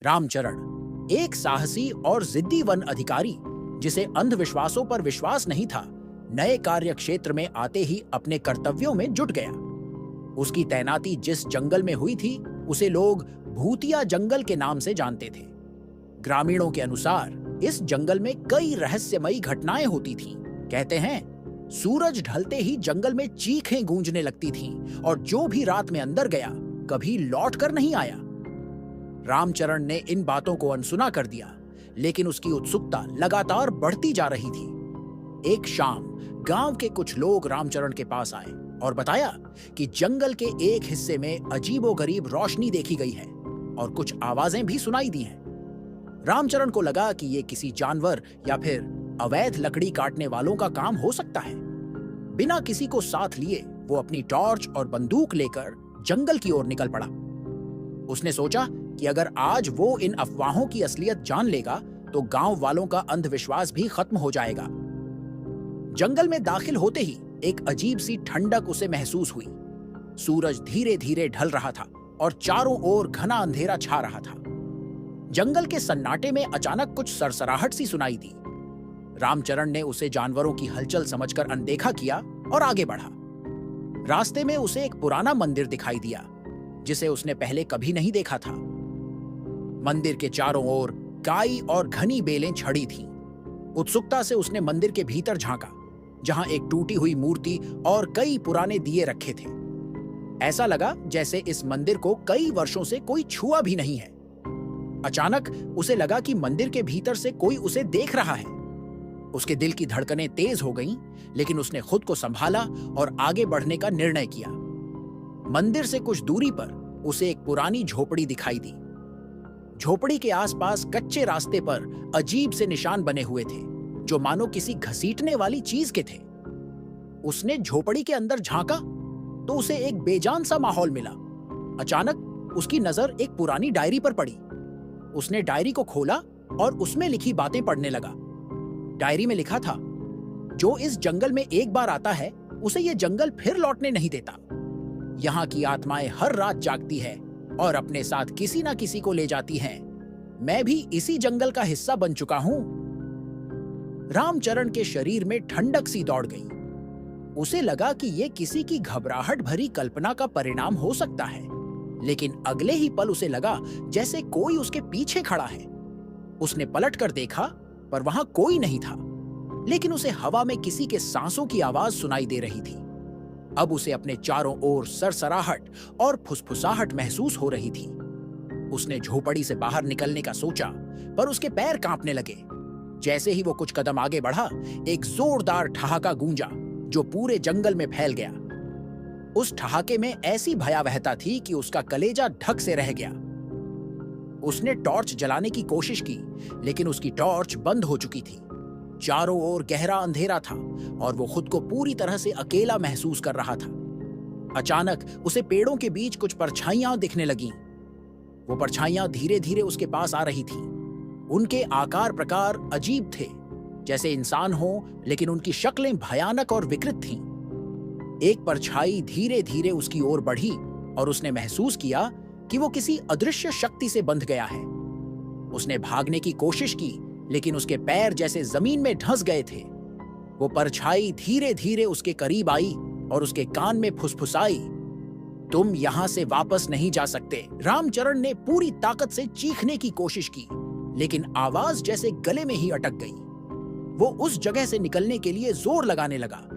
रामचरण एक साहसी और जिद्दी वन अधिकारी, जिसे अंधविश्वासों पर विश्वास नहीं था, नए कार्य क्षेत्र में आते ही अपने कर्तव्यों में जुट गया। उसकी तैनाती जिस जंगल में हुई थी, उसे लोग भूतिया जंगल के नाम से जानते थे। ग्रामीणों के अनुसार इस जंगल में कई रहस्यमयी घटनाएं होती थीं। कहते हैं, सूरज ढलते ही जंगल में चीखें गूंजने लगती थीं और जो भी रात में अंदर गया कभी लौट कर नहीं आया। रामचरण ने इन बातों को अनसुना कर दिया, लेकिन उसकी उत्सुकता लगातार बढ़ती जा रही थी। एक शाम गांव के कुछ लोग रामचरण के पास आए और बताया कि जंगल के एक हिस्से में अजीबोगरीब रोशनी देखी गई है और कुछ आवाजें भी सुनाई दी हैं। रामचरण को लगा कि ये किसी जानवर या फिर अवैध लकड़ी काटने वालों का काम हो सकता है। बिना किसी को साथ लिए वो अपनी टॉर्च और बंदूक लेकर जंगल की ओर निकल पड़ा। उसने सोचा कि अगर आज वो इन अफवाहों की असलियत जान लेगा तो गांव वालों का अंधविश्वास भी खत्म हो जाएगा। जंगल में दाखिल होते ही एक अजीब सी ठंडक उसे महसूस हुई। सूरज धीरे धीरे ढल रहा था और चारों ओर घना अंधेरा छा रहा था। जंगल के सन्नाटे में अचानक कुछ सरसराहट सी सुनाई दी। रामचरण ने उसे जानवरों की हलचल समझकर अनदेखा किया और आगे बढ़ा। रास्ते में उसे एक पुराना मंदिर दिखाई दिया, जिसे उसने पहले कभी नहीं देखा था। मंदिर के चारों ओर काई और घनी बेलें छड़ी थीं। उत्सुकता से उसने मंदिर के भीतर झांका, जहां एक टूटी हुई मूर्ति और कई पुराने दिए रखे थे। ऐसा लगा जैसे इस मंदिर को कई वर्षों से कोई छुआ भी नहीं है। अचानक उसे लगा कि मंदिर के भीतर से कोई उसे देख रहा है। उसके दिल की धड़कनें तेज हो गईं, लेकिन उसने खुद को संभाला और आगे बढ़ने का निर्णय किया। मंदिर से कुछ दूरी पर उसे एक पुरानी झोपड़ी दिखाई दी। झोपड़ी के आसपास कच्चे रास्ते पर अजीब से निशान बने हुए थे, जो मानो किसी घसीटने वाली चीज के थे। उसने झोपड़ी के अंदर झांका तो उसे एक बेजान सा माहौल मिला। अचानक उसकी नजर एक पुरानी डायरी पर पड़ी। उसने डायरी को खोला और उसमें लिखी बातें पढ़ने लगा। डायरी में लिखा था, जो इस जंगल में एक बार आता है उसे ये जंगल फिर लौटने नहीं देता। यहाँ की आत्माएं हर रात जागती है और अपने साथ किसी ना किसी को ले जाती हैं। मैं भी इसी जंगल का हिस्सा बन चुका हूं। रामचरण के शरीर में ठंडक सी दौड़ गई। उसे लगा कि यह किसी की घबराहट भरी कल्पना का परिणाम हो सकता है, लेकिन अगले ही पल उसे लगा जैसे कोई उसके पीछे खड़ा है। उसने पलटकर देखा, पर वहां कोई नहीं था, लेकिन उसे हवा में किसी के सांसों की आवाज सुनाई दे रही थी। अब उसे अपने चारों ओर सरसराहट और फुसफुसाहट महसूस हो रही थी। उसने झोपड़ी से बाहर निकलने का सोचा, पर उसके पैर कांपने लगे। जैसे ही वो कुछ कदम आगे बढ़ा, एक जोरदार ठहाका गूंजा जो पूरे जंगल में फैल गया। उस ठहाके में ऐसी भयावहता थी कि उसका कलेजा ढक से रह गया। उसने टॉर्च जलाने की कोशिश की, लेकिन उसकी टॉर्च बंद हो चुकी थी। चारों ओर गहरा अंधेरा था और वो खुद को पूरी तरह से अकेला महसूस कर रहा था। अचानक उसे पेड़ों के बीच कुछ परछाइयां दिखने लगीं। वो परछाइयां धीरे धीरे उसके पास आ रही थीं। उनके आकार प्रकार अजीब थे, जैसे इंसान हो, लेकिन उनकी शक्लें भयानक और विकृत थीं। एक परछाई धीरे धीरे उसकी ओर बढ़ी और उसने महसूस किया कि वो किसी अदृश्य शक्ति से बंध गया है। उसने भागने की कोशिश की, लेकिन उसके पैर जैसे जमीन में धंस गए थे। वो परछाई धीरे धीरे उसके करीब आई और उसके कान में फुसफुसाई, तुम यहां से वापस नहीं जा सकते। रामचरण ने पूरी ताकत से चीखने की कोशिश की, लेकिन आवाज जैसे गले में ही अटक गई। वो उस जगह से निकलने के लिए जोर लगाने लगा।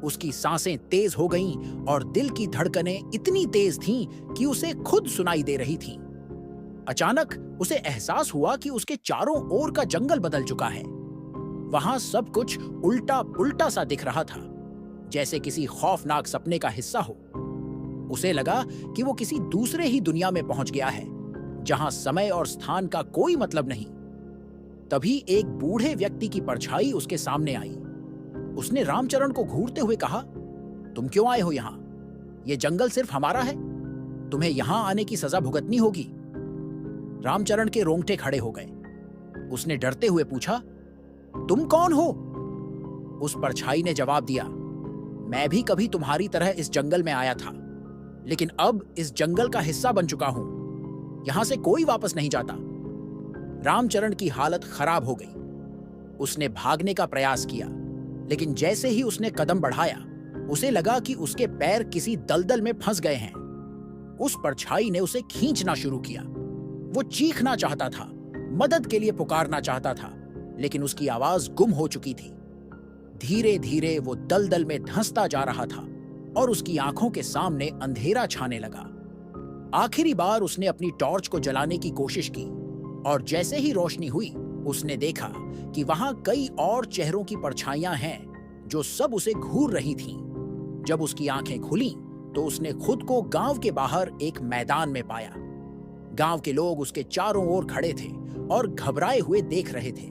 उसकी सांसें तेज हो गईं और दिल की धड़कनें इतनी तेज थीं कि उसे खुद सुनाई दे रही थीं। अचानक उसे एहसास हुआ कि उसके चारों ओर का जंगल बदल चुका है। वहां सब कुछ उल्टा पुल्टा सा दिख रहा था, जैसे किसी खौफनाक सपने का हिस्सा हो। उसे लगा कि वो किसी दूसरे ही दुनिया में पहुंच गया है, जहां समय और स्थान का कोई मतलब नहीं। तभी एक बूढ़े व्यक्ति की परछाई उसके सामने आई। उसने रामचरण को घूरते हुए कहा, तुम क्यों आए हो यहां? यह जंगल सिर्फ हमारा है। तुम्हें यहां आने की सजा भुगतनी होगी। रामचरण के रोंगटे खड़े हो गए। उसने डरते हुए पूछा, तुम कौन हो? उस परछाई ने जवाब दिया, मैं भी कभी तुम्हारी तरह इस जंगल में आया था, लेकिन अब इस जंगल का हिस्सा बन चुका हूं। यहां से कोई वापस नहीं जाता। रामचरण की हालत खराब हो गई। उसने भागने का प्रयास किया, लेकिन जैसे ही उसने कदम बढ़ाया, उसे लगा कि उसके पैर किसी दलदल में फंस गए हैं। उस परछाई ने उसे खींचना शुरू किया। वो चीखना चाहता था, मदद के लिए पुकारना चाहता था, लेकिन उसकी आवाज गुम हो चुकी थी। धीरे धीरे वो दलदल में धंसता जा रहा था और उसकी आंखों के सामने अंधेरा छाने लगा। आखिरी बार उसने अपनी टॉर्च को जलाने की कोशिश की और जैसे ही रोशनी हुई, उसने देखा कि वहां कई और चेहरों की परछाइयां हैं जो सब उसे घूर रही थीं। जब उसकी आंखें खुलीं, तो उसने खुद को गांव के बाहर एक मैदान में पाया। गांव के लोग उसके चारों ओर खड़े थे और घबराए हुए देख रहे थे।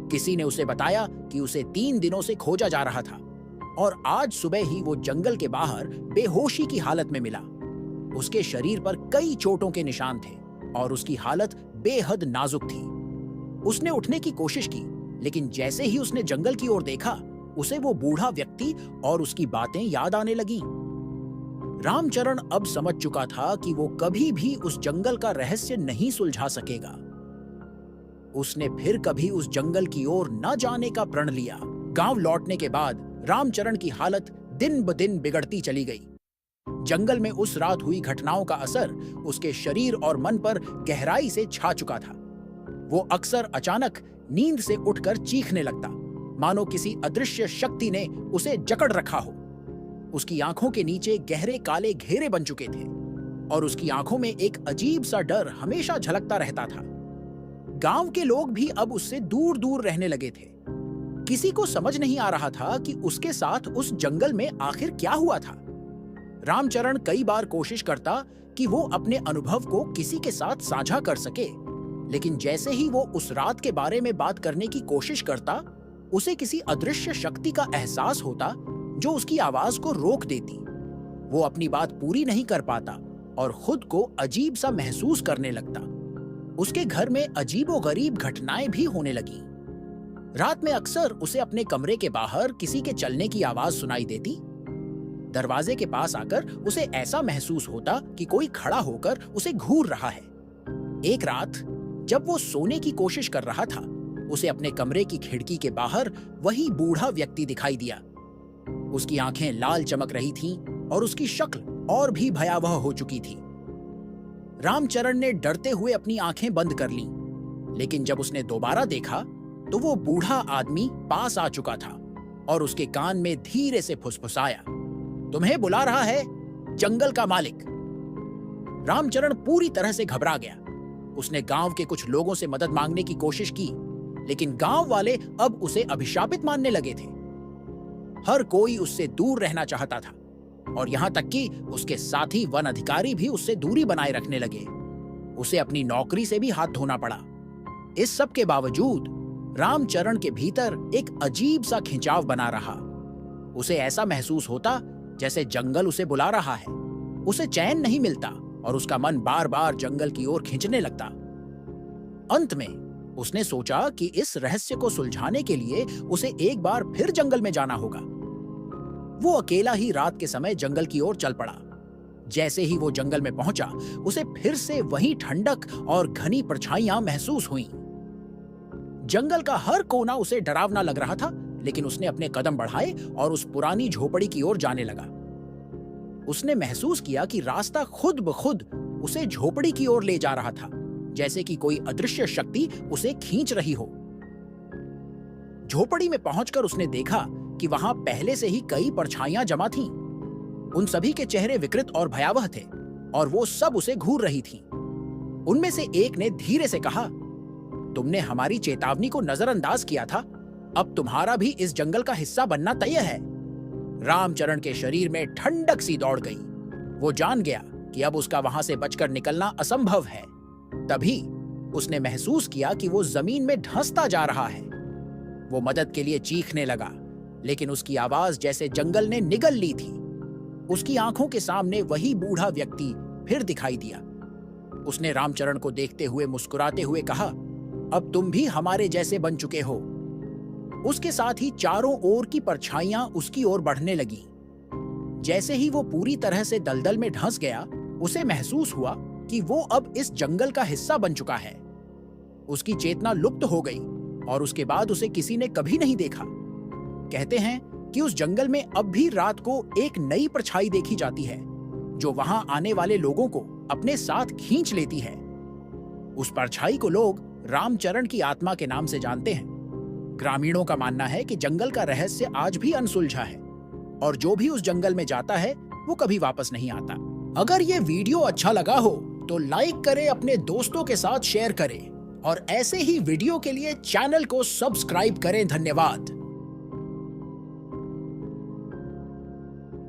किसी ने उसे बताया कि उसे 3 दिनों से खोजा जा रहा था और आज सुबह ही वो जंगल के बाहर बेहोशी की हालत में मिला। उसके शरीर पर कई चोटों के निशान थे और उसकी हालत बेहद नाजुक थी। उसने उठने की कोशिश की, लेकिन जैसे ही उसने जंगल की ओर देखा, उसे वो बूढ़ा व्यक्ति और उसकी बातें याद आने लगीं। रामचरण अब समझ चुका था कि वो कभी भी उस जंगल का रहस्य नहीं सुलझा सकेगा। उसने फिर कभी उस जंगल की ओर न जाने का प्रण लिया। गांव लौटने के बाद रामचरण की हालत दिन ब दिन बिगड़ती चली गई। जंगल में उस रात हुई घटनाओं का असर उसके शरीर और मन पर गहराई से छा चुका था। वो अक्सर अचानक नींद से उठकर चीखने लगता, मानो किसी अदृश्य शक्ति ने उसे जकड़ रखा हो। उसकी आंखों के नीचे गहरे काले घेरे बन चुके थे और उसकी आंखों में एक अजीब सा डर हमेशा झलकता रहता था। गांव के लोग भी अब उससे दूर दूर रहने लगे थे। किसी को समझ नहीं आ रहा था कि उसके साथ उस जंगल में आखिर क्या हुआ था। रामचरण कई बार कोशिश करता कि वो अपने अनुभव को किसी के साथ साझा कर सके, लेकिन जैसे ही वो उस रात के बारे में बात करने की कोशिश करता, उसे किसी अदृश्य शक्ति का एहसास होता जो उसकी आवाज को रोक देती। वो अपनी बात पूरी नहीं कर पाता और खुद को अजीब सा महसूस करने लगता। उसके घर में अजीबोगरीब घटनाएं भी होने लगीं। रात में अक्सर उसे अपने कमरे के बाहर किसी के चलने की आवाज सुनाई देती। दरवाजे के पास आकर उसे ऐसा महसूस होता कि कोई खड़ा होकर उसे घूर रहा है। एक रात जब वो सोने की कोशिश कर रहा था, उसे अपने कमरे की खिड़की के बाहर वही बूढ़ा व्यक्ति दिखाई दिया। उसकी आंखें लाल चमक रही थीं और उसकी शक्ल और भी भयावह हो चुकी थी। रामचरण ने डरते हुए अपनी आंखें बंद कर लीं, लेकिन जब उसने दोबारा देखा तो वो बूढ़ा आदमी पास आ चुका था और उसके कान में धीरे से फुसफुसाया, तुम्हें बुला रहा है जंगल का मालिक। रामचरण पूरी तरह से घबरा गया। उसने गांव के कुछ लोगों से मदद मांगने की कोशिश की, लेकिन गांव वाले अब उसे अभिशापित मानने लगे थे। हर कोई उससे दूर रहना चाहता था और यहां तक कि उसके साथी वन अधिकारी भी उससे दूरी बनाए रखने लगे। उसे अपनी नौकरी से भी हाथ धोना पड़ा। इस सब के बावजूद रामचरण के भीतर एक अजीब सा खिंचाव बना रहा। उसे ऐसा महसूस होता जैसे जंगल उसे बुला रहा है। उसे चैन नहीं मिलता और उसका मन बार बार जंगल की ओर खींचने लगता। अंत में उसने सोचा कि इस रहस्य को सुलझाने के लिए उसे एक बार फिर जंगल में जाना होगा। वो अकेला ही रात के समय जंगल की ओर चल पड़ा। जैसे ही वो जंगल में पहुंचा, उसे फिर से वही ठंडक और घनी परछाइयां महसूस हुईं। जंगल का हर कोना उसे डरावना लग रहा था, लेकिन उसने अपने कदम बढ़ाए और उस पुरानी झोपड़ी की ओर जाने लगा। उसने महसूस किया कि रास्ता खुद ब खुद उसे झोपड़ी की ओर ले जा रहा था, जैसे कि कोई अदृश्य शक्ति उसे खींच रही हो। झोपड़ी में पहुंचकर उसने देखा कि वहां पहले से ही कई परछाइयां जमा थीं। उन सभी के चेहरे विकृत और भयावह थे और वो सब उसे घूर रही थीं। उनमें से एक ने धीरे से कहा, तुमने हमारी चेतावनी को नजरअंदाज किया था, अब तुम्हारा भी इस जंगल का हिस्सा बनना तय है। रामचरण के शरीर में ठंडक सी दौड़ गई। वो जान गया कि अब उसका वहां से बचकर निकलना असंभव है। तभी उसने महसूस किया कि वो जमीन में धंसता जा रहा है। वो मदद के लिए चीखने लगा, लेकिन उसकी आवाज जैसे जंगल ने निगल ली थी। उसकी आंखों के सामने वही बूढ़ा व्यक्ति फिर दिखाई दिया। उसने रामचरण को देखते हुए मुस्कुराते हुए कहा, अब तुम भी हमारे जैसे बन चुके हो। उसके साथ ही चारों ओर की परछाइयां उसकी ओर बढ़ने लगीं। जैसे ही वो पूरी तरह से दलदल में धंस गया, उसे महसूस हुआ कि वो अब इस जंगल का हिस्सा बन चुका है। उसकी चेतना लुप्त हो गई और उसके बाद उसे किसी ने कभी नहीं देखा। कहते हैं कि उस जंगल में अब भी रात को एक नई परछाई देखी जाती है जो वहां आने वाले लोगों को अपने साथ खींच लेती है। उस परछाई को लोग रामचरण की आत्मा के नाम से जानते हैं। ग्रामीणों का मानना है कि जंगल का रहस्य आज भी अनसुलझा है और जो भी उस जंगल में जाता है वो कभी वापस नहीं आता। अगर ये वीडियो अच्छा लगा हो तो लाइक करें, अपने दोस्तों के साथ शेयर करें और ऐसे ही वीडियो के लिए चैनल को सब्सक्राइब करें। धन्यवाद।